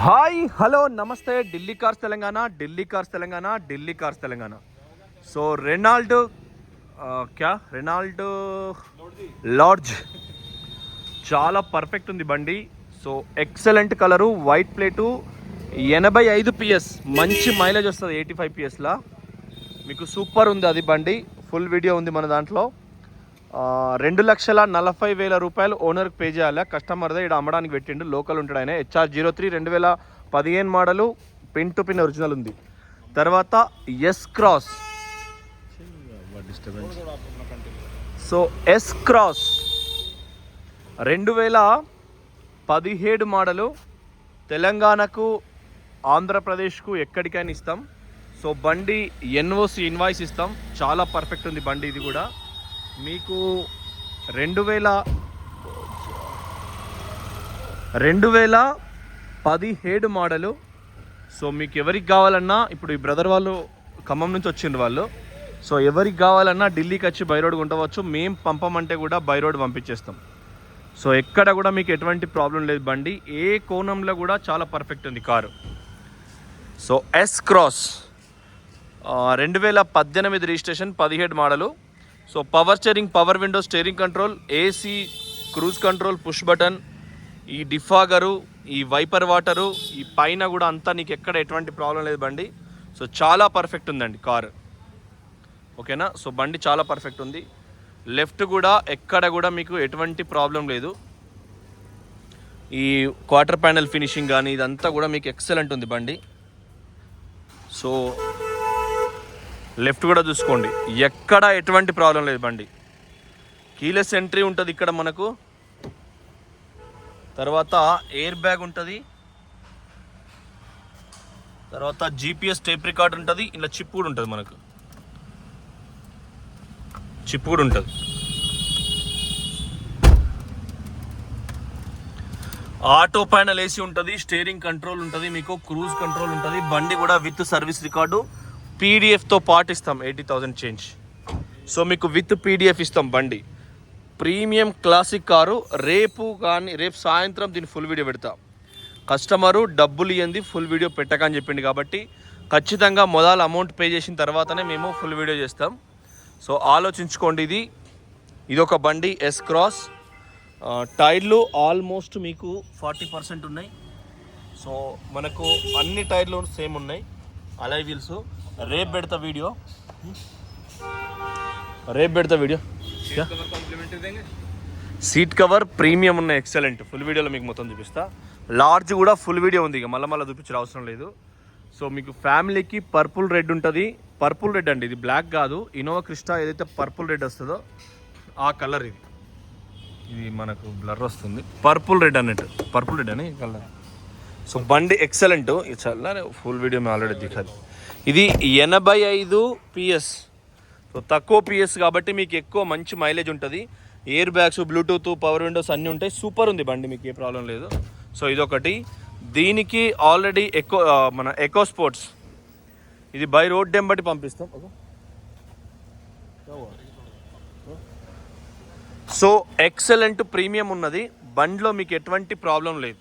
Hi hello నమస్తే Delhi cars Telangana Delhi cars Telangana Delhi cars Telangana so Renault Lodgy చాలా perfect ఉంది బండి. So excellent colour, white plate, 85 PS, మంచి మైలేజ్ వస్తుంది 85 PSలా. మీకు సూపర్ ఉంది అది బండి. ఫుల్ వీడియో ఉంది మన దాంట్లో. 2,40,000 రూపాయలు ఓనర్కి పే చేయాలి. కస్టమర్దే ఇక్కడ అమ్మడానికి పెట్టిండు, లోకల్ ఉంటాడు ఆయన. HR03 2015 model, pin to pin original ఉంది. తర్వాత S cross, so S cross 2017 model, తెలంగాణకు ఆంధ్రప్రదేశ్కు ఎక్కడికైనా ఇస్తాం. సో బండి NOC ఇన్వాయిస్ ఇస్తాం. చాలా పర్ఫెక్ట్ ఉంది బండి. ఇది కూడా మీకు 2017 మోడలు. సో మీకు ఎవరికి కావాలన్నా, ఇప్పుడు ఈ బ్రదర్ వాళ్ళు ఖమ్మం నుంచి వచ్చిండ్రు వాళ్ళు. సో ఎవరికి కావాలన్నా ఢిల్లీకి వచ్చి బై రోడ్ ఉండవచ్చు. మేము పంపమంటే కూడా బై రోడ్ పంపించేస్తాం. సో ఎక్కడ కూడా మీకు ఎటువంటి ప్రాబ్లం లేదు. బండి ఏ కోణంలో కూడా చాలా పర్ఫెక్ట్ ఉంది car. So S cross 2018 registration, 17 model. So power steering, power window, steering control, AC, cruise control, push button, ఈ డిఫాగరు, ఈ వైపర్ వాటరు, ఈ పైన కూడా అంతా నీకు ఎక్కడ ఎటువంటి ప్రాబ్లం లేదు బండి. సో చాలా పర్ఫెక్ట్ ఉందండి కారు. ఓకేనా. సో బండి చాలా పర్ఫెక్ట్ ఉంది. లెఫ్ట్ కూడా ఎక్కడ కూడా మీకు ఎటువంటి ప్రాబ్లం లేదు. ఈ క్వార్టర్ ప్యానెల్ ఫినిషింగ్ కానీ ఇదంతా కూడా మీకు ఎక్సలెంట్ ఉంది బండి. సో లెఫ్ట్ కూడా చూసుకోండి, ఎక్కడ ఎటువంటి ప్రాబ్లం లేదు బండి. కీలెస్ ఎంట్రీ ఉంటుంది ఇక్కడ మనకు. తర్వాత ఎయిర్ బ్యాగ్ ఉంటుంది. తర్వాత GPS టేప్ రికార్డ్ ఉంటుంది. ఇలా చిప్ కూడా ఉంటుంది, మనకు చిప్ కూడా ఉంటుంది. ఆటో ప్యానల్ AC ఉంటుంది. స్టీరింగ్ కంట్రోల్ ఉంటుంది, మీకు క్రూజ్ కంట్రోల్ ఉంటుంది. బండి కూడా విత్ సర్వీస్ రికార్డు PDFతో పాటు ఇస్తాం. 80,000 చేంజ్. సో మీకు విత్ PDF ఇస్తాం బండి. Premium classic car. రేపు సాయంత్రం దీని ఫుల్ వీడియో పెడతా. కస్టమరు డబ్బులు ఇవ్వండి ఫుల్ వీడియో పెట్టకని చెప్పింది కాబట్టి ఖచ్చితంగా మొదలు అమౌంట్ పే చేసిన తర్వాతనే మేము ఫుల్ వీడియో చేస్తాం. సో ఆలోచించుకోండి. ఇది ఒక బండి ఎస్ క్రాస్. టైర్లు ఆల్మోస్ట్ మీకు 40% ఉన్నాయి. సో మనకు అన్ని టైర్లు సేమ్ ఉన్నాయి. Alloy wheels. రేపు పెడతా వీడియో. సీట్ కవర్ ప్రీమియం ఉన్నాయి, ఎక్సలెంట్. ఫుల్ వీడియోలో మీకు మొత్తం చూపిస్తా. లార్జ్ కూడా ఫుల్ వీడియో ఉంది, ఇక మళ్ళీ చూపించే అవసరం లేదు. సో మీకు ఫ్యామిలీకి పర్పుల్ రెడ్ ఉంటుంది. పర్పుల్ రెడ్ అండి, ఇది బ్లాక్ కాదు. ఇన్నోవా క్రిస్టా ఏదైతే పర్పుల్ రెడ్ వస్తుందో ఆ కలర్ ఇది. ఇది మనకు బ్లర్ వస్తుంది. పర్పుల్ రెడ్ అన్నట్టు, పర్పుల్ రెడ్ అని కలర్. సో బండి ఎక్సలెంట్. చాలా ఫుల్ వీడియో మేము ఆల్రెడీ దిగాలి. ఇది 85 PS. సో తక్కువ PS కాబట్టి మీకు ఎక్కువ మంచి మైలేజ్ ఉంటుంది. Air bags, Bluetooth, power Windows అన్నీ ఉంటాయి. సూపర్ ఉంది బండి, మీకు ఏ ప్రాబ్లం లేదు. సో ఇదొకటి. దీనికి ఆల్రెడీ మన ఎకో స్పోర్ట్స్, ఇది బై రోడ్ బట్టి పంపిస్తాం. సో ఎక్సలెంట్ ప్రీమియం ఉన్నది బండిలో, మీకు ఎటువంటి ప్రాబ్లం లేదు.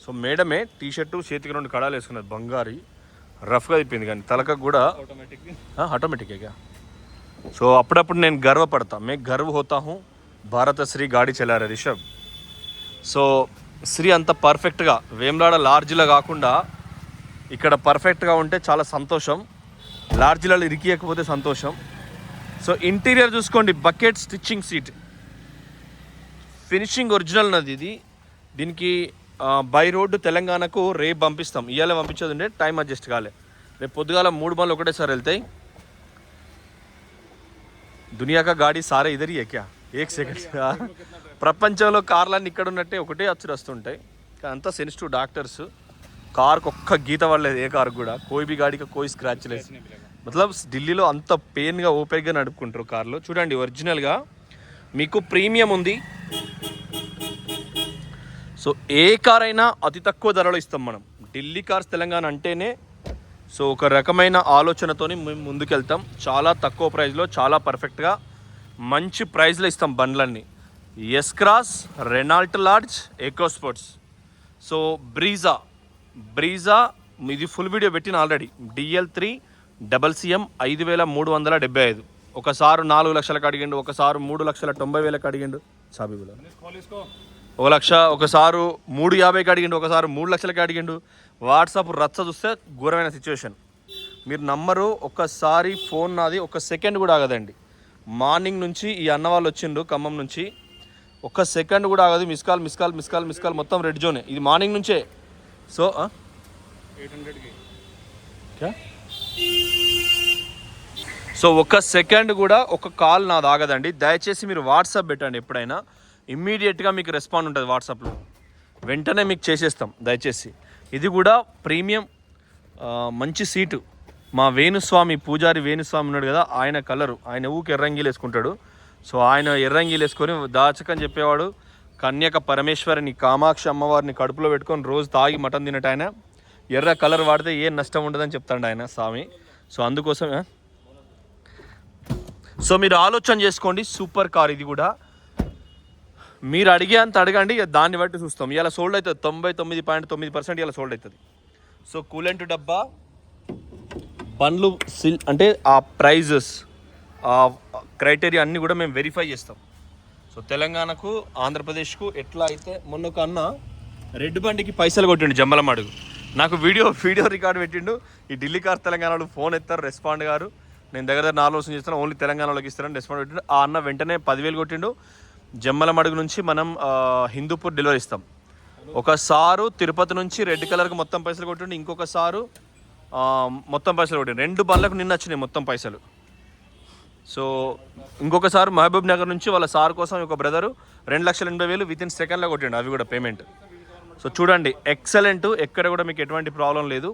సో మేడమే టీషర్టు చేతికి 2 కడాలు వేసుకున్నది, బంగారి రఫ్గా అయిపోయింది. కానీ తలకకు కూడా ఆటోమేటిక్గా. సో అప్పుడప్పుడు నేను గర్వపడతా. మే గర్వ హోతా హూ భారత శ్రీ గాడి చలారే రిషబ్. సో శ్రీ అంత పర్ఫెక్ట్గా వేమ్లాడ లార్జ్లో కాకుండా ఇక్కడ పర్ఫెక్ట్గా ఉంటే చాలా సంతోషం. లార్జ్లలో ఇరికియకపోతే సంతోషం. సో ఇంటీరియర్ చూసుకోండి, bucket stitching seat, finishing original ఉన్నది ఇది. దీనికి బై రోడ్డు తెలంగాణకు రేపు పంపిస్తాం. ఇవాళ పంపించేది ఉండే, టైం అడ్జస్ట్ కాలే. రేపు పొద్దుగాల 3 బండ్లు ఒకటేసారి వెళ్తాయి. దునియాకా గాడి సారే ఇదరి క్యా ఏక్ సెకండ్. ప్రపంచంలో కార్లన్నీ ఇక్కడ ఉన్నట్టే ఒకటే అచ్చులు వస్తుంటాయి. అంతా సెన్సిటివ్ డాక్టర్స్. కార్కు ఒక్క గీత పడలేదు, ఏ కారు కూడా. కోయి బి గాడికి కోయి స్క్రాచ్ లేదు. మతలబ్ ఢిల్లీలో అంత పెయిన్గా ఓపెన్గా నడుపుకుంటారు కార్లు. చూడండి ఒరిజినల్గా మీకు ప్రీమియం ఉంది. సో ఏ కార్ అయినా అతి తక్కువ ధరలో ఇస్తాం మనం. ఢిల్లీ కార్స్ తెలంగాణ అంటేనే సో ఒక రకమైన ఆలోచనతోని మేము ముందుకెళ్తాం. చాలా తక్కువ ప్రైస్లో, చాలా పర్ఫెక్ట్గా మంచి ప్రైస్లో ఇస్తాం బండ్లన్నీ. S cross, Renault large, eco sports, so Brezza Brezza ఇది ఫుల్ వీడియో పెట్టిన ఆల్రెడీ. DL3 CM 5375. ఒకసారి 4 లక్షలకు అడిగిండు, ఒకసారి 3,90,000కి అడిగిండు. సాబిబులా 1 లక్ష, ఒకసారి 350కి అడిగిండు, ఒకసారి 3 లక్షలకి అడిగిండు. వాట్సాప్ రచ్చ చూస్తే ఘోరమైన సిచ్యువేషన్. మీరు నమ్మరు, ఒక్కసారి ఫోన్ నాది 1 సెకండ్ కూడా ఆగదండి. మార్నింగ్ నుంచి ఈ అన్న వాళ్ళు వచ్చిండు ఖమ్మం నుంచి, 1 సెకండ్ కూడా ఆగదు. మిస్ కాల్ మొత్తం రెడ్ జోనే. ఇది మార్నింగ్ నుంచే. సో 800కి సో 1 సెకండ్ కూడా 1 కాల్ నాది ఆగదండి. దయచేసి మీరు వాట్సాప్ పెట్టండి ఎప్పుడైనా, ఇమ్మీడియట్గా మీకు రెస్పాండ్ ఉంటుంది వాట్సాప్లో, వెంటనే మీకు చేసేస్తాం దయచేసి. ఇది కూడా ప్రీమియం మంచి సీటు. మా వేణుస్వామి, పూజారి వేణుస్వామి ఉన్నాడు కదా, ఆయన కలరు, ఆయన ఊకి ఎర్రంగీలు వేసుకుంటాడు. సో ఆయన ఎర్రంగీలు వేసుకొని దాచకని చెప్పేవాడు. కన్యక పరమేశ్వరిని, కామాక్షి అమ్మవారిని కడుపులో పెట్టుకొని రోజు తాగి మటన్ తినట్టు ఆయన. ఎర్ర కలర్ వాడితే ఏం నష్టం ఉండదని చెప్తాడు ఆయన స్వామి. సో అందుకోసం సో మీరు ఆలోచన చేసుకోండి. సూపర్ కార్ ఇది కూడా. మీరు అడిగే అంత అడగండి, దాన్ని బట్టి చూస్తాం. ఇలా సోల్డ్ అవుతుంది 99.9% ఇలా సోల్డ్ అవుతుంది. సో కూలెంట్ డబ్బా, బండ్లు అంటే ఆ ప్రైజెస్, ఆ క్రైటీరియా అన్నీ కూడా మేము వెరిఫై చేస్తాం. సో తెలంగాణకు ఆంధ్రప్రదేశ్కు ఎట్లా అయితే మొన్న ఒక అన్న రెడ్ బండికి పైసలు కొట్టిండు జమ్మలమడుగు. నాకు వీడియో రికార్డు పెట్టిండు. ఈ ఢిల్లీ కార్ తెలంగాణలో ఫోన్ ఎత్తారు, రెస్పాండ్ గారు. నేను దగ్గర 4 రోజులు చేస్తాను, ఓన్లీ తెలంగాణలోకి ఇస్తారని రెస్పాండ్ పెట్టిండు. ఆ అన్న వెంటనే 10,000 కొట్టిండు. జమ్మలమడుగు నుంచి మనం హిందూపూర్ డెలివరీ ఇస్తాం. ఒకసారు తిరుపతి నుంచి రెడ్ కలర్కి మొత్తం పైసలు కొట్టిండు, ఇంకొకసారి మొత్తం పైసలు కొట్టిండు. 2 బండ్లకు నిన్న వచ్చినాయి మొత్తం పైసలు. సో ఇంకొకసారి మహబూబ్ నగర్ నుంచి వాళ్ళ సార్ కోసం ఒక బ్రదరు 2,80,000 వితిన్ సెకండ్లో కొట్టిండు, అవి కూడా పేమెంట్. సో చూడండి, ఎక్సలెంట్. ఎక్కడ కూడా మీకు ఎటువంటి ప్రాబ్లం లేదు.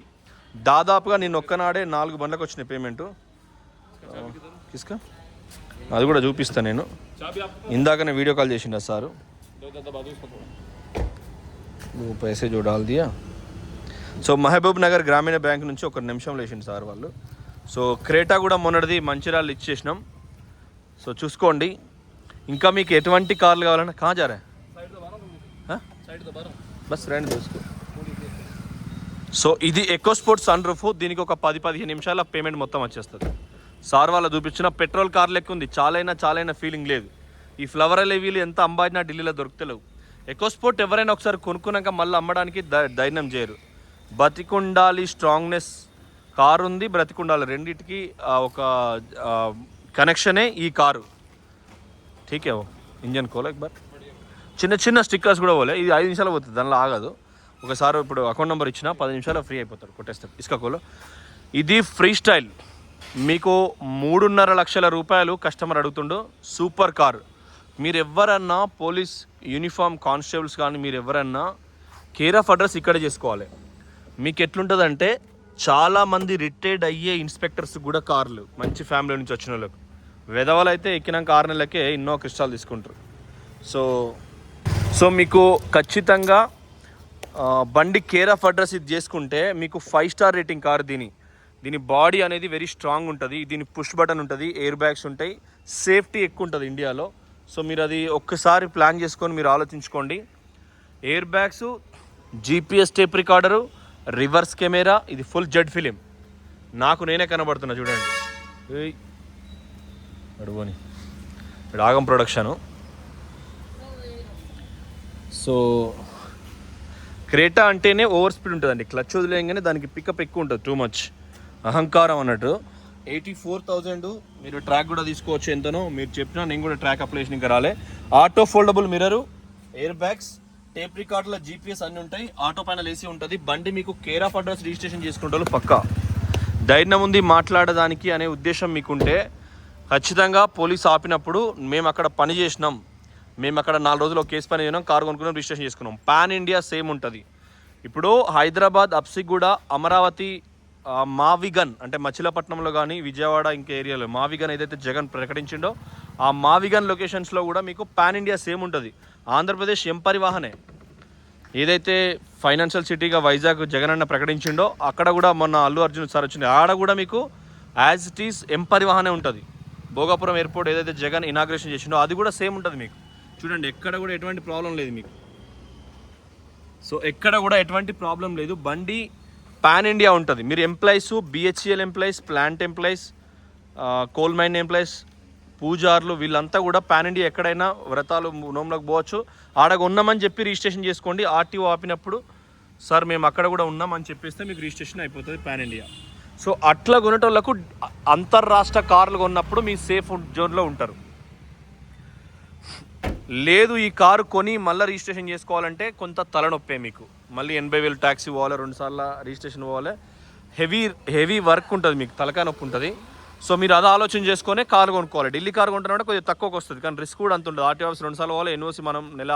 దాదాపుగా నేను ఒక్కనాడే 4 బండ్లకు వచ్చినాయి పేమెంటు. తీసుకా అది కూడా చూపిస్తాను నేను. ఇందాకనే వీడియో కాల్ చేసిండు సారు. పైసే చూడాలి దియా. సో మహబూబ్ నగర్ గ్రామీణ బ్యాంక్ నుంచి 1 నిమిషంలో వేసిండు సార్ వాళ్ళు. సో క్రేటా కూడా మొన్నటిది మంచిర్యాల ఇచ్చేసినాం. సో చూసుకోండి. ఇంకా మీకు ఎటువంటి కార్లు కావాలన్నా కాజారా బస్ రండి చూసుకో. సో ఇది ఎకో స్పోర్ట్స్ సన్ రూఫ్. దీనికి ఒక 10-15 నిమిషాల పేమెంట్ మొత్తం వచ్చేస్తుంది. సార్ వాళ్ళు చూపించిన పెట్రోల్ కార్ లెక్క ఉంది. చాలైనా ఫీలింగ్ లేదు. ఈ ఫ్లవర్ వీళ్ళు ఎంత అంబాడినా ఢిల్లీలో దొరుకుతలేవు. ఎకో స్పోర్ట్ ఎవరైనా ఒకసారి కొనుక్కున్నాక మళ్ళీ అమ్మడానికి ధైర్యం చేయరు. బతికుండాలి స్ట్రాంగ్నెస్ కారు ఉంది, బ్రతికుండాలి, రెండింటికి ఒక కనెక్షనే ఈ కారు. ఠీకే ఇంజన్ కోలే బట్ చిన్న స్టిక్కర్స్ కూడా పోలే. ఇది 5 నిమిషాలు పోతుంది, దానిలో ఆగదు. ఒకసారి ఇప్పుడు అకౌంట్ నెంబర్ ఇచ్చినా 10 నిమిషాలు ఫ్రీ అయిపోతారు, కొట్టేస్తారు ఇసుకకోలో. ఇది ఫ్రీ స్టైల్. మీకు 3.5 లక్షల రూపాయలు కస్టమర్ అడుగుతుండో సూపర్ కారు. మీరు ఎవరన్నా పోలీస్ యూనిఫామ్ కానిస్టేబుల్స్ కానీ మీరు ఎవరన్నా కేర్ ఆఫ్ అడ్రస్ ఇక్కడే చేసుకోవాలి. మీకు ఎట్లుంటుందంటే చాలామంది రిటైర్డ్ అయ్యే ఇన్స్పెక్టర్స్ కూడా కార్లు, మంచి ఫ్యామిలీ నుంచి వచ్చిన వాళ్ళకు. వెధవలు అయితే ఎక్కినాక 6 నెలలకే ఎన్నో క్రిస్టాలు తీసుకుంటారు. సో మీకు ఖచ్చితంగా బండి కేర్ ఆఫ్ అడ్రస్ ఇది చేసుకుంటే మీకు 5 స్టార్ రేటింగ్ కారు. దీని బాడీ అనేది వెరీ స్ట్రాంగ్ ఉంటుంది. దీని పుష్ బటన్ ఉంటుంది, ఎయిర్ బ్యాగ్స్ ఉంటాయి, సేఫ్టీ ఎక్కువ ఉంటుంది ఇండియాలో. సో మీరు అది ఒక్కసారి ప్లాన్ చేసుకొని మీరు ఆలోచించుకోండి. Air bags, GPS tape recorder, reverse camera, ఇది ఫుల్ జెడ్ ఫిలిం. నాకు నేనే కనబడుతున్నా చూడండి. అడుగుని రాగం ప్రొడక్షను. సో క్రేటా అంటేనే ఓవర్ స్పీడ్ ఉంటుందండి. క్లచ్ వదిలేయంగానే దానికి పికప్ ఎక్కువ ఉంటుంది, టూ మచ్ అహంకారం అన్నట్టు. 84,000 మీరు ట్రాక్ కూడా తీసుకోవచ్చు. ఎంతనో మీరు చెప్పినా నేను కూడా ట్రాక్ అప్లికేషన్ ఇంకా రాలే. Auto foldable mirror, air bags, tape రికార్డుల GPS అన్నీ ఉంటాయి. ఆటో పైన ఏసీ ఉంటుంది. బండి మీకు కేర్ ఆఫ్ అడ్రస్ రిజిస్ట్రేషన్ చేసుకుంటారు పక్కా. ధైర్యం ఉంది మాట్లాడడానికి అనే ఉద్దేశం మీకుంటే ఖచ్చితంగా పోలీస్ ఆపినప్పుడు మేము అక్కడ పని చేసినాం, మేము అక్కడ 4 రోజులు ఒక కేసు పని చేసినాం, కారు కొనుక్కున్నాం, రిజిస్ట్రేషన్ చేసుకున్నాం. పాన్ ఇండియా సేమ్ ఉంటుంది. ఇప్పుడు హైదరాబాద్, అప్సిగూడ, అమరావతి, మావిగన్ అంటే మచిలీపట్నంలో కానీ విజయవాడ ఇంకా ఏరియాలో మావిగన్ ఏదైతే జగన్ ప్రకటించిండో ఆ మావిగన్ లొకేషన్స్లో కూడా మీకు పాన్ ఇండియా సేమ్ ఉంటుంది. ఆంధ్రప్రదేశ్ ఎంపరివాహనే ఏదైతే ఫైనాన్షియల్ సిటీగా వైజాగ్ జగన్ అన్న ప్రకటించిండో అక్కడ కూడా మొన్న అల్లు అర్జున్ సార్ వచ్చింది, ఆడ కూడా మీకు యాజ్ ఇట్ ఈస్ ఎంపరివాహనే ఉంటుంది. భోగాపురం ఎయిర్పోర్ట్ ఏదైతే జగన్ ఇనాగ్రేషన్ చేసిండో అది కూడా సేమ్ ఉంటుంది మీకు. చూడండి ఎక్కడ కూడా ఎటువంటి ప్రాబ్లం లేదు మీకు. సో ఎక్కడ కూడా ఎటువంటి ప్రాబ్లం లేదు. బండి పాన్ ఇండియా ఉంటుంది. మీరు employees, BHEL employees, plant employees, coal mine employees, పూజారులు, వీళ్ళంతా కూడా పాన్ ఇండియా ఎక్కడైనా వ్రతాలు నోములకు పోవచ్చు. ఆడగా ఉన్నామని చెప్పి రిజిస్ట్రేషన్ చేసుకోండి. ఆర్టీఓ ఆపినప్పుడు సార్ మేము అక్కడ కూడా ఉన్నామని చెప్పేస్తే మీకు రిజిస్ట్రేషన్ అయిపోతుంది పాన్ ఇండియా. సో అట్లా కొనేటోళ్ళకు అంతర్రాష్ట్ర కార్లు కొన్నప్పుడు మీ సేఫ్ జోన్లో ఉంటారు. లేదు ఈ కారు కొని మళ్ళీ రిజిస్ట్రేషన్ చేసుకోవాలంటే కొంత తలనొప్పే మీకు. మళ్ళీ 80,000 ట్యాక్సీ పోవాలి, 2 సార్లు రిజిస్ట్రేషన్ పోవాలి, హెవీ వర్క్ ఉంటుంది, మీకు తలకాయ నొప్పి ఉంటుంది. సో మీరు అది ఆలోచన చేసుకొని కారు కొనుక్కోవాలి. ఢిల్లీ కారు కొంటున్నామంటే కొద్దిగా తక్కువకి వస్తుంది, కానీ రిస్క్ కూడా అంత ఉంటుంది. ఆర్టీ ఆఫీస్ 2 సార్లు పోవాలి, ఎన్ఓసి మనం నెల,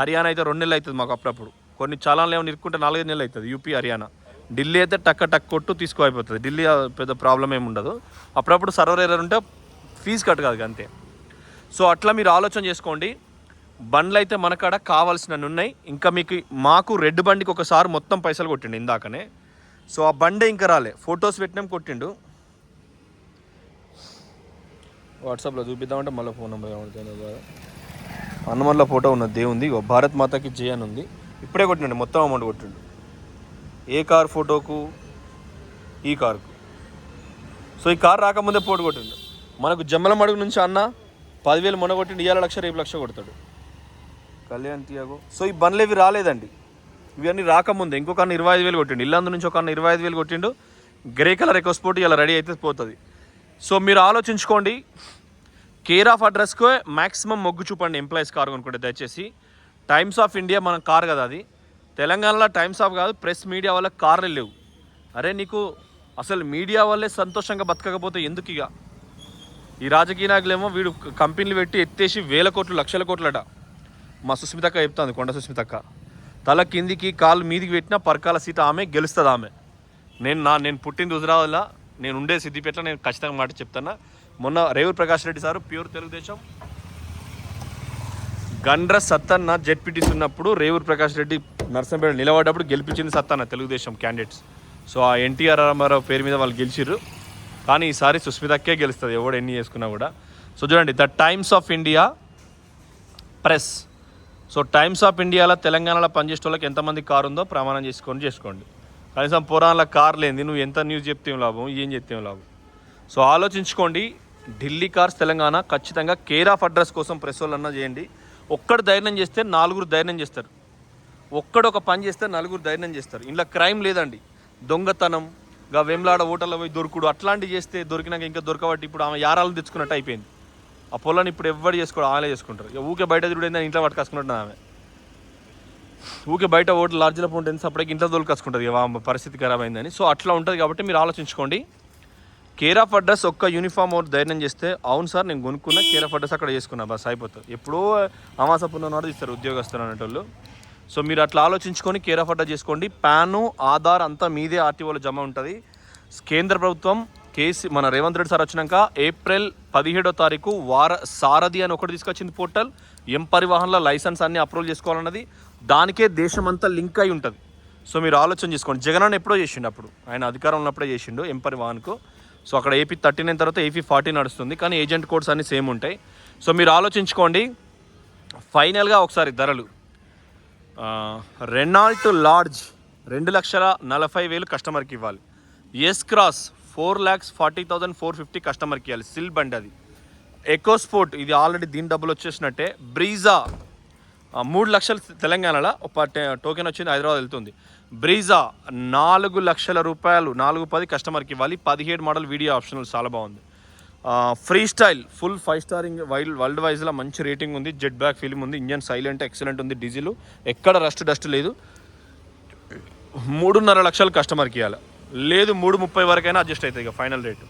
హర్యానా అయితే 2 నెలలు అవుతుంది మాకు అప్పుడప్పుడు. కొన్ని చాలాలు ఏమైనా ఇరుక్కుంటే 4-5 నెలలు అవుతుంది యూపీ, హర్యానా. ఢిల్లీ అయితే టక్ కొట్టు అయిపోతుంది. ఢిల్లీ పెద్ద ప్రాబ్లం ఏమి ఉండదు. అప్పుడప్పుడు సర్వర్ ఎర్రర్ ఉంటే ఫీజు కట్ కాదు అంతే. సో అట్లా మీరు ఆలోచన చేసుకోండి. బండ్లు అయితే మన కాడ కావాల్సినవి ఉన్నాయి. ఇంకా మాకు రెడ్ బండికి ఒకసారి మొత్తం పైసలు కొట్టిండు ఇందాకనే. సో ఆ బండే ఇంకా రాలే, ఫొటోస్ పెట్టినాం కొట్టిండు. వాట్సాప్లో చూపిద్దామంటే మళ్ళీ ఫోన్ నెంబర్ ఏమవుతుంది. హనుమన్ల ఫోటో ఉన్నది దేవుంది, భారత్ మాతాకి జై అని ఉంది. ఇప్పుడే కొట్టిండు, మొత్తం అమౌంట్ కొట్టిండు. ఏ కార్ ఫోటోకు, ఈ కారుకు. సో ఈ కారు రాకముందే పోటు కొట్టిండు. మనకు జమ్మలం అడుగు నుంచి అన్న 10,000 మొన్న కొట్టిండు, ఇవాళ 1,00,000 రేపు 1,00,000 కొడతాడు కళ్యాణ్ తియాగో. సో ఈ బండ్లు ఇవి రాలేదండి, ఇవన్నీ రాకముందే. ఇంకొక అన్న 25,000 కొట్టిండు, ఇల్లందు నుంచి ఒక అన్న 25,000 కొట్టిండు. గ్రే కలర్ ఎకో స్పోర్ట్ ఇలా రెడీ అయితే పోతుంది. సో మీరు ఆలోచించుకోండి. కేర్ ఆఫ్ అడ్రస్కు మ్యాక్సిమం మొగ్గు చూపండి ఎంప్లాయీస్ కారు కొనుక్కుంటే దయచేసి. టైమ్స్ ఆఫ్ ఇండియా మన కార్ కదా అది. తెలంగాణలో టైమ్స్ ఆఫ్ కాదు, ప్రెస్ మీడియా వల్ల కార్లు లేవు. అరే నీకు అసలు మీడియా వల్లే సంతోషంగా బతకకపోతే ఎందుకు? ఇక ఈ రాజకీయ నాయకులేమో వీడు కంపెనీలు పెట్టి ఎత్తేసి 1,000 కోట్లు 1,00,000 కోట్లట. మా సుస్మితక్క చెప్తాను, కొండ సుస్మితక్క. తల కిందికి కాలు మీదికి పెట్టినా పరకాల సీట ఆమె గెలుస్తుంది. ఆమె నేను పుట్టింది హుజరాబాద్లో, నేను ఉండే సిద్దిపేటలో, నేను ఖచ్చితంగా మాట చెప్తాను. మొన్న Revuru Prakash Reddy sir pure Telugu Desam, Gandra Sattanna ZPTC ఉన్నప్పుడు రేవూరు ప్రకాష్ రెడ్డి నర్సంపేట నిలబడ్డప్పుడు గెలిపించింది సత్తన్న తెలుగుదేశం క్యాండిడేట్స్. సో ఆ ఎన్టీఆర్ రామారావు పేరు మీద వాళ్ళు గెలిచిర్రు. కానీ ఈసారి సుస్మితక్కే గెలుస్తుంది ఎవడు ఎన్ని చేసుకున్నా కూడా. సో చూడండి, the times of India press. So times of ఇండియాలో తెలంగాణలో పనిచేసే వాళ్ళకి ఎంతమంది కారు ఉందో ప్రమాణం చేసుకోండి. కనీసం పురాణాల కార్ లేని నువ్వు ఎంత న్యూస్ చెప్తే ఏం లాభం, ఏం చెప్తే ఏం లాభం. సో ఆలోచించుకోండి. ఢిల్లీ కార్స్ తెలంగాణ ఖచ్చితంగా కేర్ ఆఫ్ అడ్రస్ కోసం ప్రెస్ వాళ్ళన్నా చేయండి. ఒక్కడు ధైర్యం చేస్తే 4 ధైర్యం చేస్తారు. ఒక్కడు ఒక పని చేస్తే 4 ధైర్యం చేస్తారు. ఇంట్లో క్రైమ్ లేదండి. దొంగతనం, వేములాడ హోటల్లో పోయి దొరుకుడు అట్లాంటివి చేస్తే దొరికినాక ఇంకా దొరకబట్టి ఇప్పుడు ఆమె యారాలను తెచ్చుకున్నట్టు అయిపోయింది. ఆ పొలాన్ని ఇప్పుడు ఎవరు చేసుకోవడం, ఆమె చేసుకుంటారు. ఇక ఊకే బయట తిరుగుడైందని ఇంట్లో పట్టుకొసుకున్నట్టు ఆమె. ఊకే బయట ఓట్లు లార్జ్లో ఉంటుంది, అప్పటికి ఇంట్లో దొరికొచ్చుకుంటుంది ఇక పరిస్థితి ఖరాబ్ అయిందని. సో అట్లా ఉంటుంది కాబట్టి మీరు ఆలోచించుకోండి. కేర్ ఆఫ్ అడ్రస్ ఒక్క యూనిఫామ్ ఒకటి ధైర్యం చేస్తే, అవును సార్ నేను కొనుక్కున్నా, కేర్ ఆఫ్ అడ్రస్ అక్కడ చేసుకున్నా, బస్ అయిపోతుంది. ఎప్పుడో అమాస పున్ననాడు తీస్తారు ఉద్యోగస్తులు అనేటోళ్ళు. సో మీరు అట్లా ఆలోచించుకొని కేర్ ఆఫ్ అడ్రస్ చేసుకోండి. పాను, ఆధార్ అంతా మీదే ఆర్టీఓలో జమ ఉంటుంది. కేంద్ర ప్రభుత్వం మన రేవంత్ రెడ్డి సార్ వచ్చినాక ఏప్రిల్ 17వ తారీఖు సారథి అని ఒకటి తీసుకొచ్చింది పోర్టల్. పరివాహన్లో లైసెన్స్ అన్ని అప్రూవల్ చేసుకోవాలన్నది. దానికే దేశమంతా లింక్ అయి ఉంటుంది. సో మీరు ఆలోచన చేసుకోండి. జగన్ ఎప్పుడో చేసిండు, అప్పుడు ఆయన అధికారం ఉన్నప్పుడే చేసిండు పరివాహన్కు. సో అక్కడ ఏపీ 39 తర్వాత ఏపీ 40 నడుస్తుంది, కానీ ఏజెంట్ కోడ్స్ అన్నీ సేమ్ ఉంటాయి. సో మీరు ఆలోచించుకోండి. ఫైనల్గా ఒకసారి ధరలు, రెనాల్ట్ లార్జ్ 2,40,000 కస్టమర్కి ఇవ్వాలి. ఎస్ క్రాస్ 4,40,450 కస్టమర్కి ఇవ్వాలి. సిల్ బండి అది. ఎకోస్పోర్ట్ ఇది ఆల్రెడీ దీని డబ్బులు వచ్చేసినట్టే. బ్రీజా 3 లక్షలు తెలంగాణలో ఒక టోకెన్ వచ్చింది, హైదరాబాద్ వెళ్తుంది. బ్రీజా 4,00,000 రూపాయలు, 410 కస్టమర్కి ఇవ్వాలి. 17 మోడల్ వీడియో ఆప్షనల్, చాలా బాగుంది. Free style full 5 starring world వైజ్లో మంచి రేటింగ్ ఉంది. జెట్ బ్యాక్ ఫిల్మ్ ఉంది. ఇంజన్ సైలెంట్ ఎక్సలెంట్ ఉంది. డీజిల్ ఎక్కడ డస్ట్ లేదు. 3.5 లక్షలు కస్టమర్కి ఇవ్వాలి. లేదు 3.30 వరకైనా అడ్జస్ట్ అవుతుంది ఇక ఫైనల్ రేటు.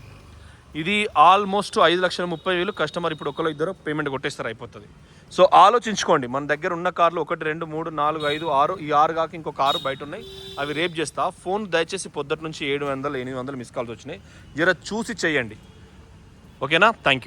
ఇది ఆల్మోస్ట్ 5,30,000 కస్టమర్ ఇప్పుడు ఒకళ్ళు ఇద్దరు పేమెంట్ కొట్టేస్తారు, అయిపోతుంది. సో ఆలోచించుకోండి. మన దగ్గర ఉన్న కార్లు 1, 2, 3, 4, 5, 6, ఈ 6 కాక ఇంకో కారు బయట ఉన్నాయి, అవి రేపు చేస్తా. ఫోన్ దయచేసి పొద్దుట నుంచి 700, 800 మిస్ కాల్స్ వచ్చినాయి. జర చూసి చెయ్యండి, ఓకేనా? Thank you.